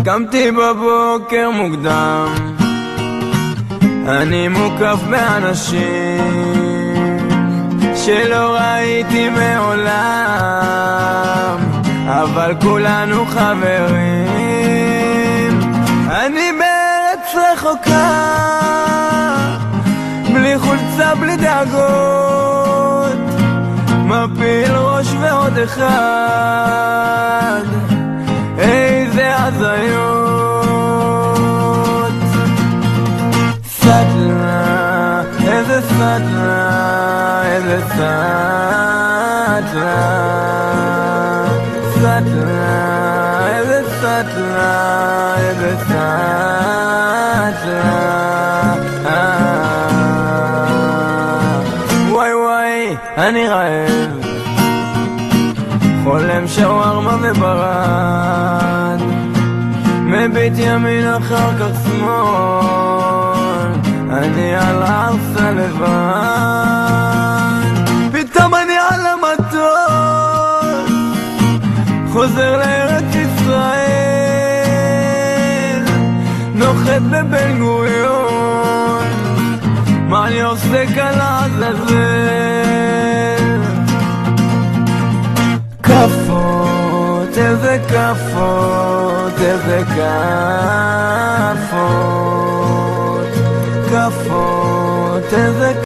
קמתי בבוקר מוקדם, אני מוקף באנשים שלא ראיתי מעולם, אבל כולנו חברים. אני בארץ רחוקה, בלי חולצה בלי דאגות, מפיל ראש ועוד אחד, איזה הזיות. סטלה, איזה סטלה, איזה סטלה, סטלה, איזה סטלה, איזה סטלה. וואי וואי, אני רעב, חולם שווארמה וברד, מביט ימין אחר כך שמאל, אני על ערסה לבד. פתאום אני על המטוס, חוזר לארץ ישראל, נוחת בבן גוריון, מה אני עושה כאן לעזאזל? כפות, איזה כפות, איזה כפות, כפות, איזה